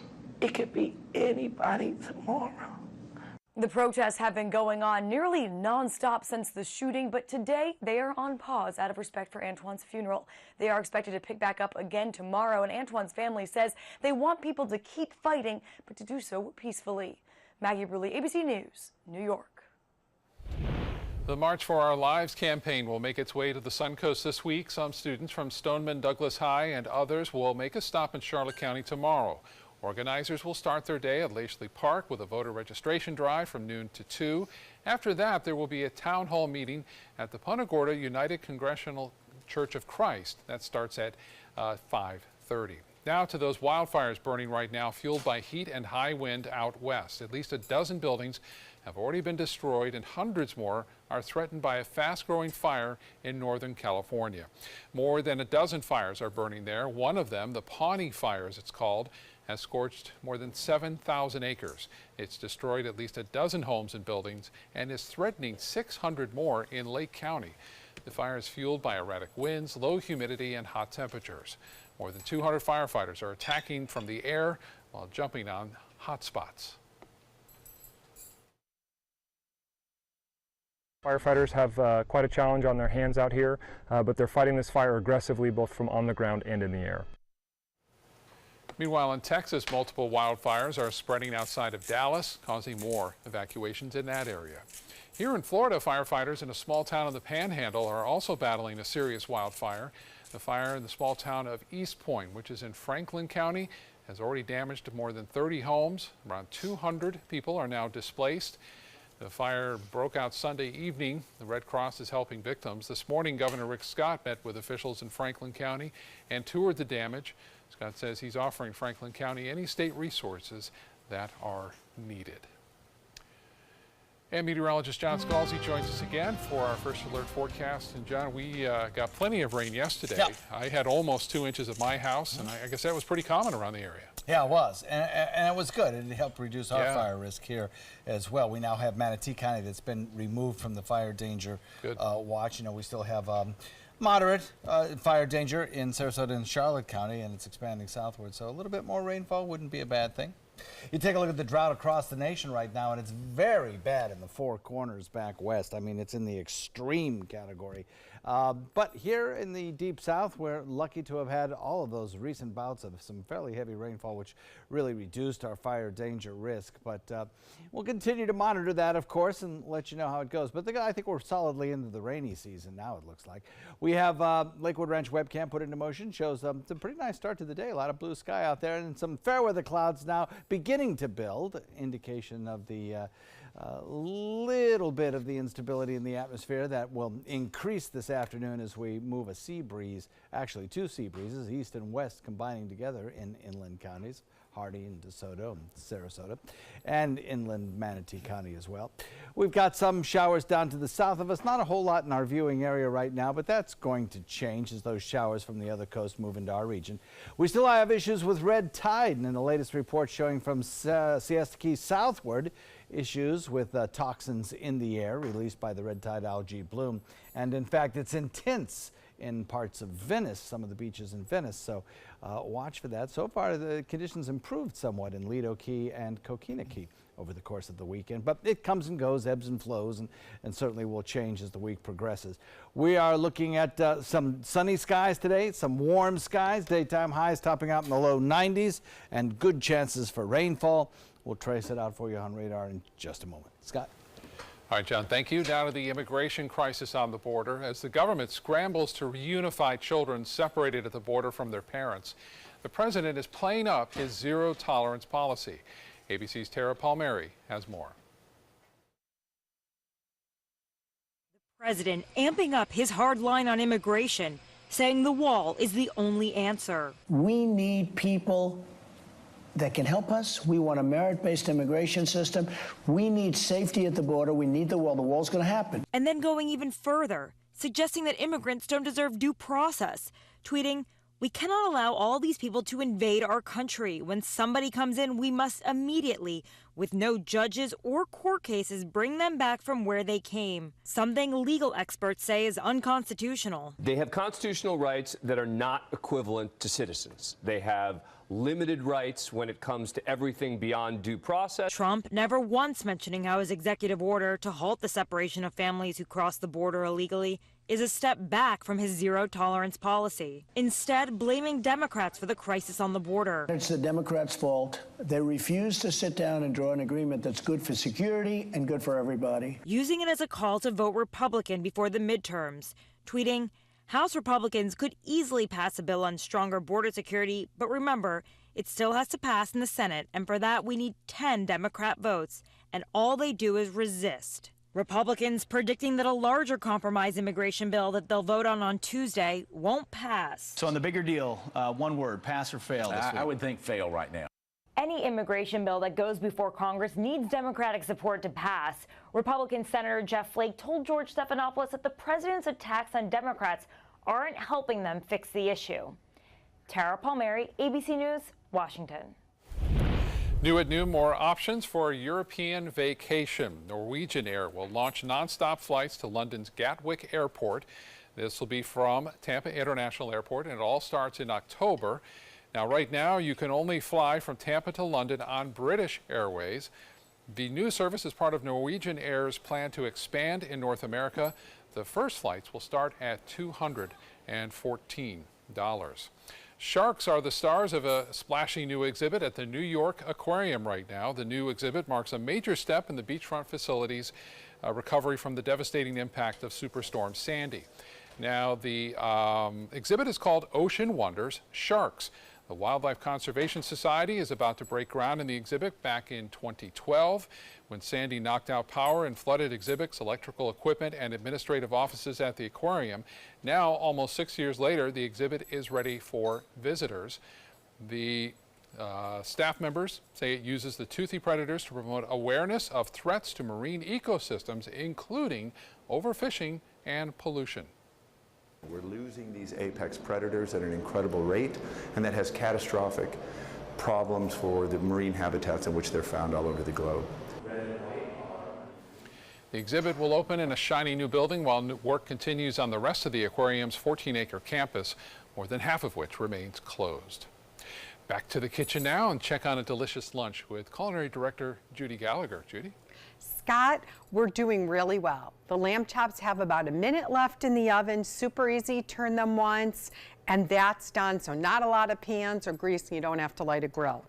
it could be anybody tomorrow. The protests have been going on nearly nonstop since the shooting, but today they are on pause out of respect for Antoine's funeral. They are expected to pick back up again tomorrow, and Antoine's family says they want people to keep fighting, but to do so peacefully. Maggie Rulli, ABC News, New York. The March for Our Lives campaign will make its way to the Suncoast this week. Some students from Stoneman Douglas High and others will make a stop in Charlotte County tomorrow. Organizers will start their day at Lashley Park with a voter registration drive from noon to 2. After that, there will be a town hall meeting at the Punta Gorda United Congregational Church of Christ. That starts at 5:30. Now to those wildfires burning right now, fueled by heat and high wind out west. At least a dozen buildings have already been destroyed and hundreds more are threatened by a fast-growing fire in Northern California. More than a dozen fires are burning there. One of them, the Pawnee Fire as it's called, has scorched more than 7,000 acres. It's destroyed at least a dozen homes and buildings and is threatening 600 more in Lake County. The fire is fueled by erratic winds, low humidity, and hot temperatures. More than 200 firefighters are attacking from the air while jumping on hot spots. Firefighters have quite a challenge on their hands out here, but they're fighting this fire aggressively both from on the ground and in the air. Meanwhile, in Texas, multiple wildfires are spreading outside of Dallas, causing more evacuations in that area. Here in Florida, firefighters in a small town in the Panhandle are also battling a serious wildfire. The fire in the small town of East Point, which is in Franklin County, has already damaged more than 30 homes. Around 200 people are now displaced. The fire broke out Sunday evening. The Red Cross is helping victims. This morning, Governor Rick Scott met with officials in Franklin County and toured the damage. Scott says he's offering Franklin County any state resources that are needed. And meteorologist John Scalzi joins us again for our first alert forecast. And John, we got plenty of rain yesterday. Yep. I had almost 2 inches at my house, and I guess that was pretty common around the area. Yeah, it was, and it was good. It helped reduce our fire risk here as well. We now have Manatee County that's been removed from the fire danger watch. You know, we still have moderate fire danger in Sarasota and Charlotte County, and it's expanding southward. So a little bit more rainfall wouldn't be a bad thing. You take a look at the drought across the nation right now, and it's very bad in the Four Corners back west. I mean, it's in the extreme category. But here in the deep south, we're lucky to have had all of those recent bouts of some fairly heavy rainfall, which really reduced our fire danger risk. But we'll continue to monitor that, of course, and let you know how it goes. But I think we're solidly into the rainy season now, it looks like. We have Lakewood Ranch webcam put into motion, shows some pretty nice start to the day. A lot of blue sky out there, and some fair weather clouds now beginning to build, indication of the little bit of the instability in the atmosphere that will increase this afternoon as we move a sea breeze, actually two sea breezes, east and west, combining together in inland counties, Hardee and DeSoto and Sarasota, and inland Manatee County as well. We've got some showers down to the south of us, not a whole lot in our viewing area right now, but that's going to change as those showers from the other coast move into our region. We still have issues with red tide, and in the latest report showing from Siesta Key southward, issues with toxins in the air released by the red tide algae bloom. And in fact, it's intense in parts of Venice, some of the beaches in Venice. So watch for that. So far, the conditions improved somewhat in Lido Key and Coquina Key over the course of the weekend. But it comes and goes, ebbs and flows, and certainly will change as the week progresses. We are looking at some sunny skies today, some warm skies, daytime highs topping out in the low 90s, and good chances for rainfall. We'll trace it out for you on radar in just a moment. Scott? All right, John, thank you. Now to the immigration crisis on the border. As the government scrambles to reunify children separated at the border from their parents, the president is playing up his zero-tolerance policy. ABC's Tara Palmieri has more. The president amping up his hard line on immigration, saying the wall is the only answer. We need people that can help us. We want a merit-based immigration system. We need safety at the border. We need the wall. The wall's going to happen. And then going even further, suggesting that immigrants don't deserve due process, tweeting, "We cannot allow all these people to invade our country. When somebody comes in, we must immediately, with no judges or court cases, bring them back from where they came." Something legal experts say is unconstitutional. They have constitutional rights that are not equivalent to citizens. They have limited rights when it comes to everything beyond due process. Trump never once mentioning how his executive order to halt the separation of families who cross the border illegally is a step back from his zero-tolerance policy, instead blaming Democrats for the crisis on the border. It's the Democrats' fault. They refuse to sit down and draw an agreement that's good for security and good for everybody. Using it as a call to vote Republican before the midterms, tweeting, "House Republicans could easily pass a bill on stronger border security, but remember, it still has to pass in the Senate, and for that we need 10 Democrat votes, and all they do is resist." Republicans predicting that a larger compromise immigration bill that they'll vote on Tuesday won't pass. So on the bigger deal, one word, pass or fail this week? I would think fail right now. Any immigration bill that goes before Congress needs Democratic support to pass. Republican Senator Jeff Flake told George Stephanopoulos that the president's attacks on Democrats aren't helping them fix the issue. Tara Palmieri, ABC News, Washington. New at noon, more options for a European vacation. Norwegian Air will launch nonstop flights to London's Gatwick Airport. This will be from Tampa International Airport, and it all starts in October. Now, right now, you can only fly from Tampa to London on British Airways. The new service is part of Norwegian Air's plan to expand in North America. The first flights will start at $214. Sharks are the stars of a splashy new exhibit at the New York Aquarium right now. The new exhibit marks a major step in the beachfront facility's recovery from the devastating impact of Superstorm Sandy. Now, the exhibit is called Ocean Wonders Sharks. The Wildlife Conservation Society is about to break ground in the exhibit back in 2012 when Sandy knocked out power and flooded exhibits, electrical equipment, and administrative offices at the aquarium. Now, almost 6 years later, the exhibit is ready for visitors. The staff members say it uses the toothy predators to promote awareness of threats to marine ecosystems, including overfishing and pollution. We're losing these apex predators at an incredible rate, and that has catastrophic problems for the marine habitats in which they're found all over the globe. The exhibit will open in a shiny new building while work continues on the rest of the aquarium's 14-acre campus, more than half of which remains closed. Back to the kitchen now and check on a delicious lunch with Culinary Director Judy Gallagher. Judy? Scott, we're doing really well. The lamb chops have about a minute left in the oven, super easy, turn them once, and that's done. So not a lot of pans or grease, and you don't have to light a grill.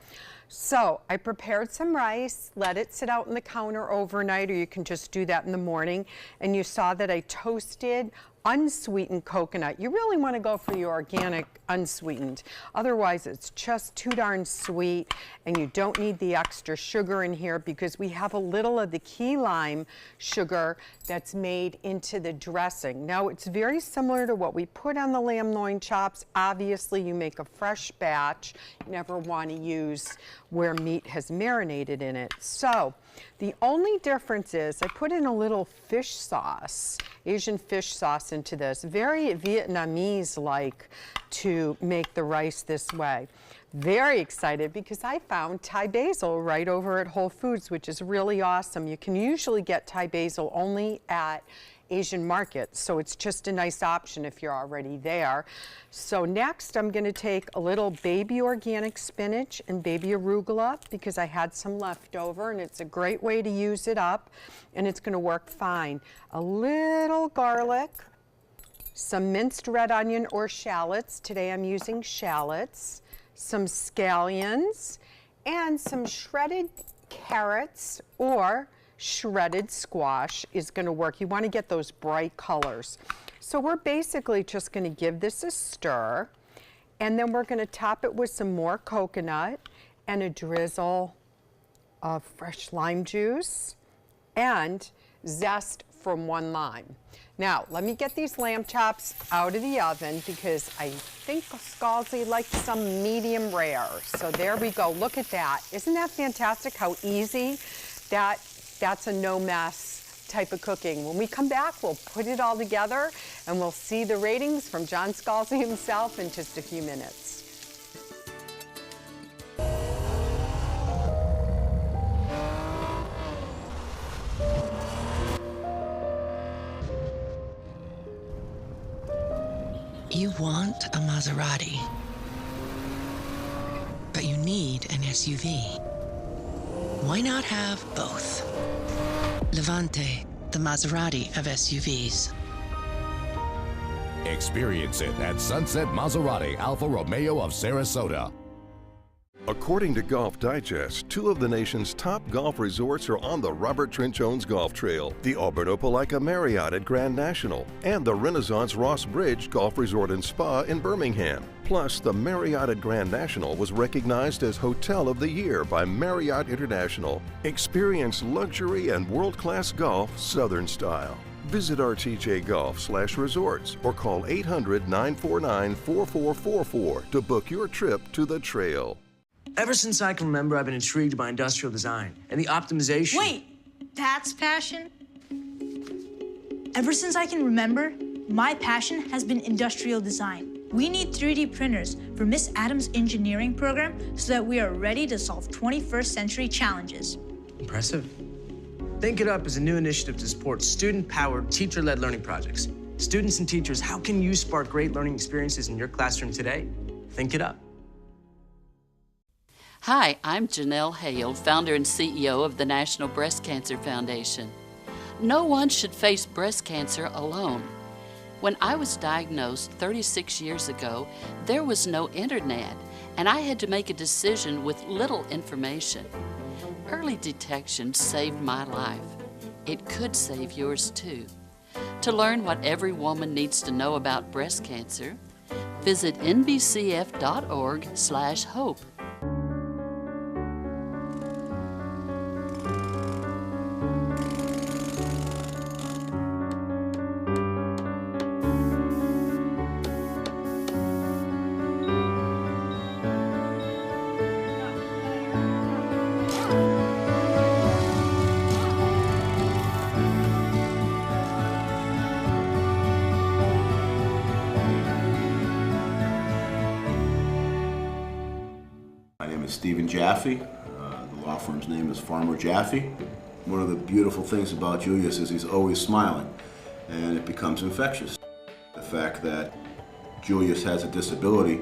So I prepared some rice, let it sit out on the counter overnight, or you can just do that in the morning. And you saw that I toasted unsweetened coconut. You really want to go for your organic unsweetened. Otherwise, it's just too darn sweet, and you don't need the extra sugar in here because we have a little of the key lime sugar that's made into the dressing. Now, it's very similar to what we put on the lamb loin chops. Obviously, you make a fresh batch. You never want to use where meat has marinated in it. So the only difference is I put in a little fish sauce, Asian fish sauce into this. Very Vietnamese-like to make the rice this way. Very excited because I found Thai basil right over at Whole Foods, which is really awesome. You can usually get Thai basil only at Asian markets, so it's just a nice option if you're already there. So next I'm going to take a little baby organic spinach and baby arugula because I had some left over, and it's a great way to use it up, and it's going to work fine. A little garlic, some minced red onion or shallots. Today I'm using shallots, some scallions, and some shredded carrots or shredded squash is going to work. You want to get those bright colors. So we're basically just going to give this a stir, and then we're going to top it with some more coconut and a drizzle of fresh lime juice and zest from one lime. Now, let me get these lamb chops out of the oven because I think Scalzi likes some medium rare. So there we go. Look at that. Isn't that fantastic how easy that's a no mess type of cooking. When we come back, we'll put it all together and we'll see the ratings from John Scalzi himself in just a few minutes. You want a Maserati, but you need an SUV. Why not have both? Levante, the Maserati of SUVs. Experience it at Sunset Maserati Alfa Romeo of Sarasota. According to Golf Digest, 2 of the nation's top golf resorts are on the Robert Trent Jones Golf Trail, the Albert Opelika Marriott at Grand National, and the Renaissance Ross Bridge Golf Resort and Spa in Birmingham. Plus, the Marriott at Grand National was recognized as Hotel of the Year by Marriott International. Experience luxury and world-class golf Southern style. Visit RTJ Golf/resorts or call 800-949-4444 to book your trip to the trail. Ever since I can remember, I've been intrigued by industrial design and the optimization. Wait, that's passion? Ever since I can remember, my passion has been industrial design. We need 3D printers for Miss Adams' engineering program so that we are ready to solve 21st century challenges. Impressive. Think It Up is a new initiative to support student-powered, teacher-led learning projects. Students and teachers, how can you spark great learning experiences in your classroom today? Think It Up. Hi, I'm Janelle Hale, founder and CEO of the National Breast Cancer Foundation. No one should face breast cancer alone. When I was diagnosed 36 years ago, there was no internet, and I had to make a decision with little information. Early detection saved my life. It could save yours too. To learn what every woman needs to know about breast cancer, visit nbcf.org/hope. My name is Stephen Jaffe. The law firm's name is Farmer Jaffe. One of the beautiful things about Julius is he's always smiling, and it becomes infectious. The fact that Julius has a disability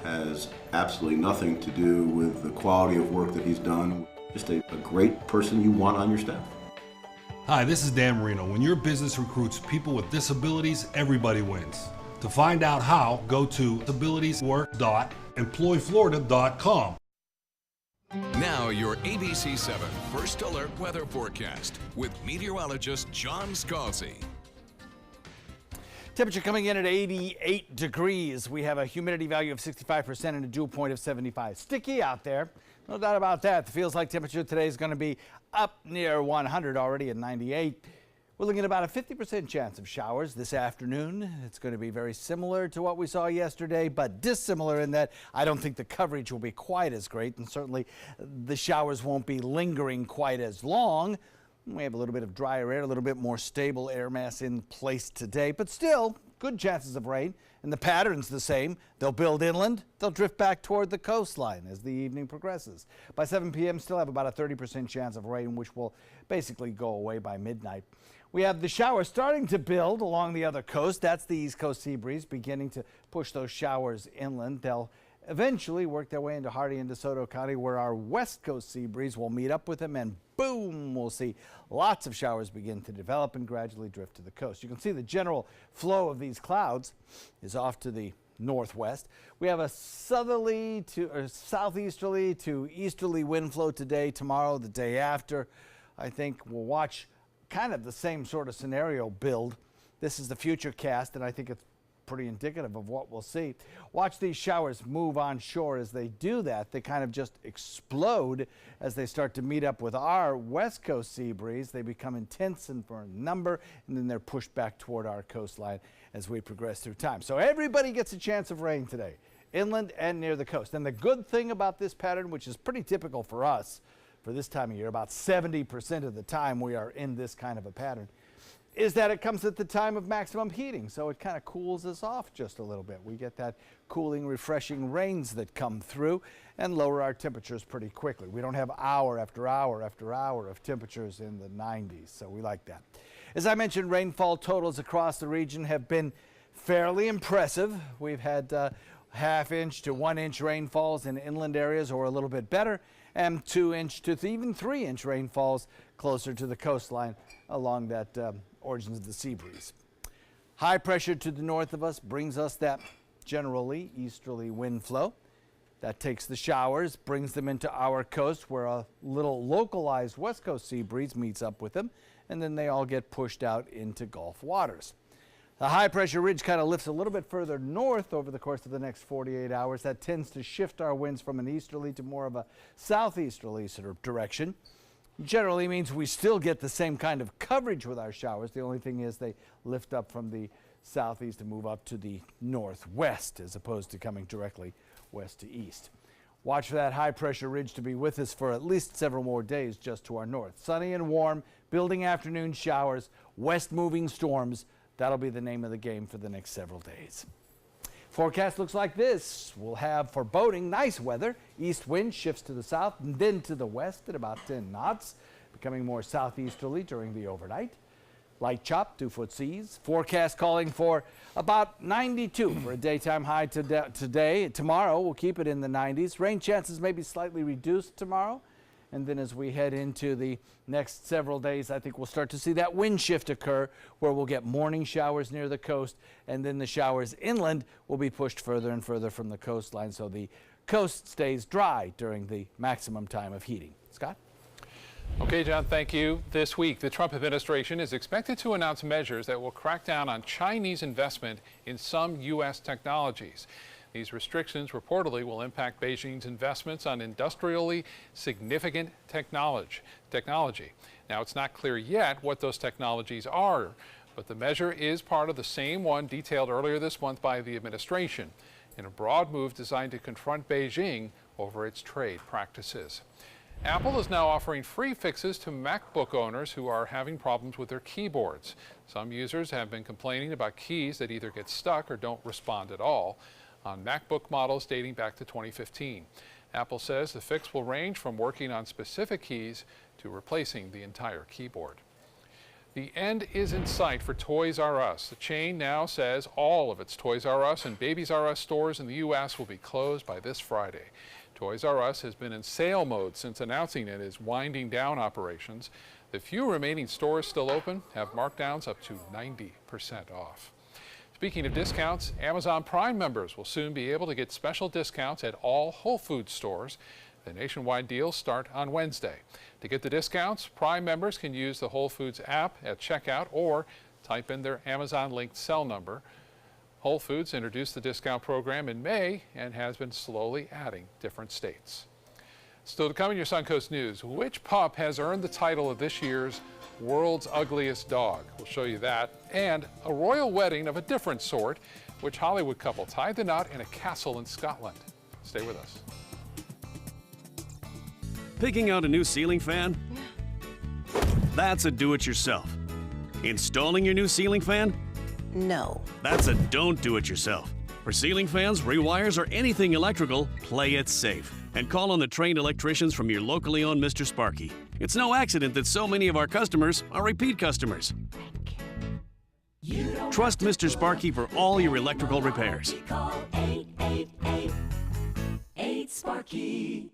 has absolutely nothing to do with the quality of work that he's done. Just a great person you want on your staff. Hi, this is Dan Marino. When your business recruits people with disabilities, everybody wins. To find out how, go to disabilitieswork.employflorida.com. Now your ABC7 First Alert Weather Forecast with meteorologist John Scalzi. Temperature coming in at 88 degrees. We have a humidity value of 65% and a dew point of 75. Sticky out there, no doubt about that. The feels like temperature today is going to be up near 100 already at 98. We're looking at about a 50% chance of showers this afternoon. It's going to be very similar to what we saw yesterday, but dissimilar in that I don't think the coverage will be quite as great, and certainly the showers won't be lingering quite as long. We have a little bit of drier air, a little bit more stable air mass in place today, but still good chances of rain, and the pattern's the same. They'll build inland, they'll drift back toward the coastline as the evening progresses. By 7 p.m., still have about a 30% chance of rain, which will basically go away by midnight. We have the showers starting to build along the other coast. That's the East Coast sea breeze beginning to push those showers inland. They'll eventually work their way into Hardee and DeSoto County, where our West Coast sea breeze will meet up with them, and boom, we'll see lots of showers begin to develop and gradually drift to the coast. You can see the general flow of these clouds is off to the northwest. We have a southerly to southeasterly to easterly wind flow today, tomorrow, the day after. I think we'll watch kind of the same sort of scenario build. This is the future cast, and I think it's pretty indicative of what we'll see. Watch these showers move on shore. As they do that, they kind of just explode as they start to meet up with our West Coast sea breeze. They become intense and for a number, and then they're pushed back toward our coastline as we progress through time. So everybody gets a chance of rain today, inland and near the coast. And the good thing about this pattern, which is pretty typical for us for this time of year, about 70% of the time we are in this kind of a pattern, is that it comes at the time of maximum heating. So it kind of cools us off just a little bit. We get that cooling, refreshing rains that come through and lower our temperatures pretty quickly. We don't have hour after hour after hour of temperatures in the 90s, so we like that. As I mentioned, rainfall totals across the region have been fairly impressive. We've had half-inch to 1-inch rainfalls in inland areas or a little bit better, and 2-inch to even 3-inch rainfalls closer to the coastline along that origins of the sea breeze. High pressure to the north of us brings us that generally easterly wind flow. That takes the showers, brings them into our coast where a little localized West Coast sea breeze meets up with them, and then they all get pushed out into Gulf waters. The high pressure ridge kind of lifts a little bit further north over the course of the next 48 hours. That tends to shift our winds from an easterly to more of a southeasterly sort of direction. Generally means we still get the same kind of coverage with our showers. The only thing is they lift up from the southeast and move up to the northwest as opposed to coming directly west to east. Watch for that high pressure ridge to be with us for at least several more days just to our north. Sunny and warm, building afternoon showers, west moving storms. That'll be the name of the game for the next several days. Forecast looks like this. We'll have for boating nice weather. East wind shifts to the south and then to the west at about 10 knots, becoming more southeasterly during the overnight. Light chop, 2-foot seas. Forecast calling for about 92 for a daytime high today. Tomorrow we'll keep it in the 90s. Rain chances may be slightly reduced tomorrow And then as we head into the next several days, I think we'll start to see that wind shift occur, where we'll get morning showers near the coast, and then the showers inland will be pushed further and further from the coastline, so the coast stays dry during the maximum time of heating. Scott? Okay, John, thank you. This week, the Trump administration is expected to announce measures that will crack down on Chinese investment in some U.S. technologies. These restrictions reportedly will impact Beijing's investments on industrially significant technology. Now, it's not clear yet what those technologies are, but the measure is part of the same one detailed earlier this month by the administration, in a broad move designed to confront Beijing over its trade practices. Apple is now offering free fixes to MacBook owners who are having problems with their keyboards. Some users have been complaining about keys that either get stuck or don't respond at all on MacBook models dating back to 2015. Apple says the fix will range from working on specific keys to replacing the entire keyboard. The end is in sight for Toys R Us. The chain now says all of its Toys R Us and Babies R Us stores in the U.S. will be closed by this Friday. Toys R Us has been in sale mode since announcing it is winding down operations. The few remaining stores still open have markdowns up to 90% off. Speaking of discounts, Amazon Prime members will soon be able to get special discounts at all Whole Foods stores. The nationwide deals start on Wednesday. To get the discounts, Prime members can use the Whole Foods app at checkout or type in their Amazon-linked cell number. Whole Foods introduced the discount program in May and has been slowly adding different states. Still to come in your Suncoast News, which pup has earned the title of this year's World's Ugliest Dog? We'll show you that. And a royal wedding of a different sort, which Hollywood couple tied the knot in a castle in Scotland. Stay with us. Picking out a new ceiling fan? That's a do-it-yourself. Installing your new ceiling fan? No. That's a don't do it yourself. For ceiling fans, rewires, or anything electrical, play it safe. And call on the trained electricians from your locally owned Mr. Sparky. It's no accident that so many of our customers are repeat customers. Trust Mr. Sparky for all your electrical repairs. Call 888-8-SPARKY.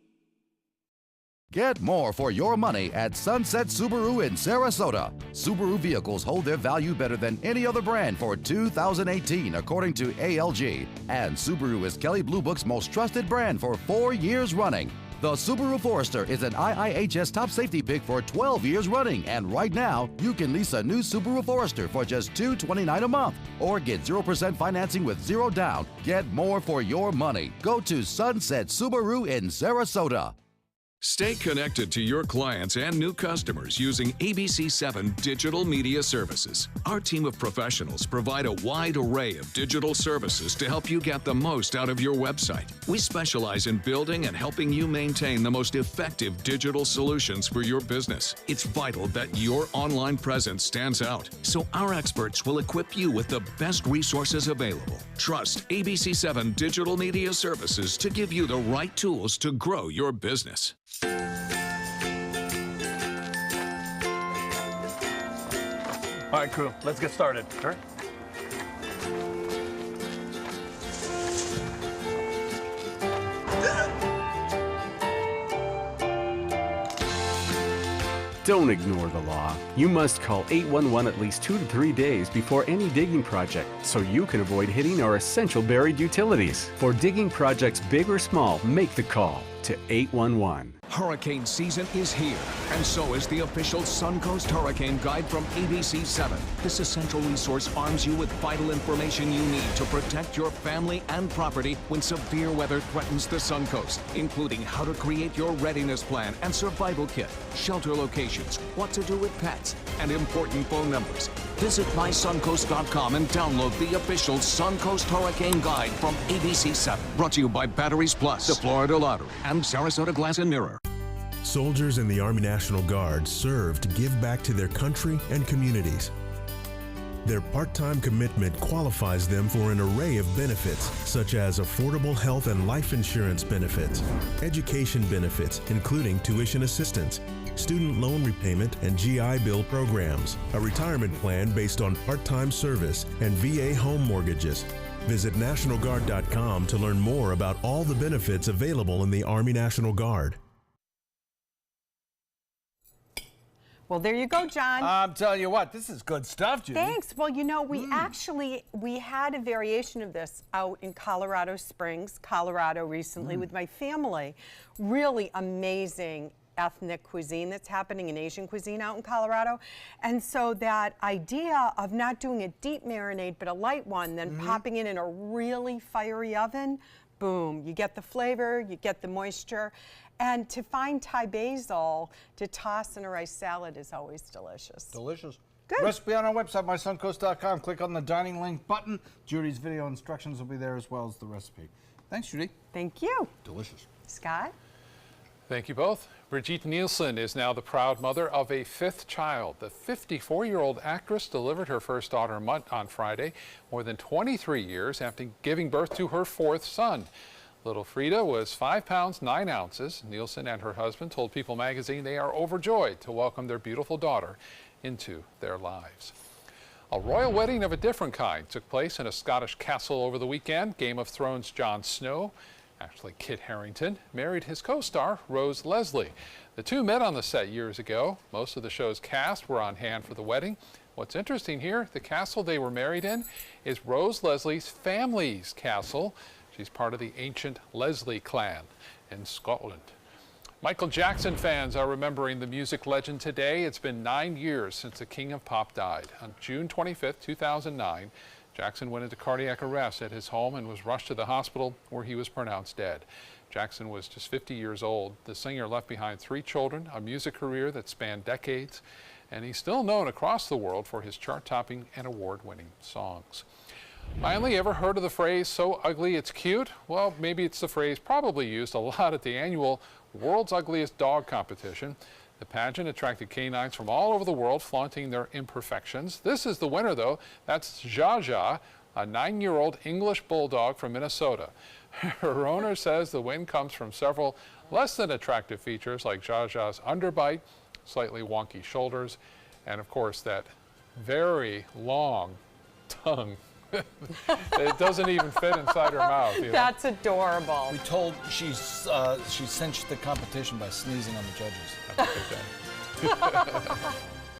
Get more for your money at Sunset Subaru in Sarasota. Subaru vehicles hold their value better than any other brand for 2018, according to ALG. And Subaru is Kelley Blue Book's most trusted brand for 4 years running. The Subaru Forester is an IIHS top safety pick for 12 years running, and right now, you can lease a new Subaru Forester for just $229 a month, or get 0% financing with zero down. Get more for your money. Go to Sunset Subaru in Sarasota. Stay connected to your clients and new customers using ABC7 Digital Media Services. Our team of professionals provide a wide array of digital services to help you get the most out of your website. We specialize in building and helping you maintain the most effective digital solutions for your business. It's vital that your online presence stands out, so our experts will equip you with the best resources available. Trust ABC7 Digital Media Services to give you the right tools to grow your business. All right, crew, let's get started. Sure. Don't ignore the law. You must call 811 at least 2 to 3 days before any digging project so you can avoid hitting our essential buried utilities. For digging projects big or small, make the call to 811. Hurricane season is here, and so is the official Suncoast Hurricane Guide from ABC7. This essential resource arms you with vital information you need to protect your family and property when severe weather threatens the Suncoast, including how to create your readiness plan and survival kit, shelter locations, what to do with pets, and important phone numbers. Visit mysuncoast.com and download the official Suncoast Hurricane Guide from ABC7. Brought to you by Batteries Plus, the Florida Lottery, and Sarasota Glass and Mirror. Soldiers in the Army National Guard serve to give back to their country and communities. Their part-time commitment qualifies them for an array of benefits, such as affordable health and life insurance benefits, education benefits, including tuition assistance, student loan repayment and GI Bill programs, a retirement plan based on part-time service, and VA home mortgages. Visit NationalGuard.com to learn more about all the benefits available in the Army National Guard. Well, there you go, John. I'm telling you what, this is good stuff, Judy. Thanks. Well, you know, we had a variation of this out in Colorado Springs, Colorado recently with my family. Really amazing ethnic cuisine that's happening in Asian cuisine out in Colorado. And so that idea of not doing a deep marinade, but a light one, then popping it in a really fiery oven, boom, you get the flavor, you get the moisture. And to find Thai basil to toss in a rice salad is always delicious. Delicious. Good. Recipe on our website, mysuncoast.com. Click on the dining link button. Judy's video instructions will be there as well as the recipe. Thanks, Judy. Thank you. Delicious. Scott? Thank you both. Brigitte Nielsen is now the proud mother of a 5th child. The 54-year-old actress delivered her first daughter on Friday, more than 23 years after giving birth to her 4th son. Little Frida was 5 pounds 9 ounces. Nielsen and her husband told People magazine they are overjoyed to welcome their beautiful daughter into their lives. A royal wedding of a different kind took place in a Scottish castle over the weekend. Game of Thrones Jon Snow, actually Kit Harington, married his co-star Rose Leslie. The two met on the set years ago. Most of the show's cast were on hand for the wedding. What's interesting here, the castle they were married in is Rose Leslie's family's castle. She's part of the ancient Leslie clan in Scotland. Michael Jackson fans are remembering the music legend today. It's been 9 years since the King of Pop died. On June 25th, 2009, Jackson went into cardiac arrest at his home and was rushed to the hospital where he was pronounced dead. Jackson was just 50 years old. The singer left behind 3 children, a music career that spanned decades, and he's still known across the world for his chart-topping and award-winning songs. Finally, ever heard of the phrase, so ugly it's cute? Well, maybe it's the phrase probably used a lot at the annual World's Ugliest Dog competition. The pageant attracted canines from all over the world, flaunting their imperfections. This is the winner, though. That's Jaja, a 9-year-old English bulldog from Minnesota. Her owner says the win comes from several less than attractive features like Jaja's underbite, slightly wonky shoulders, and of course that very long tongue. It doesn't even fit inside her mouth. You know? That's adorable. We told she cinched the competition by sneezing on the judges. I think that.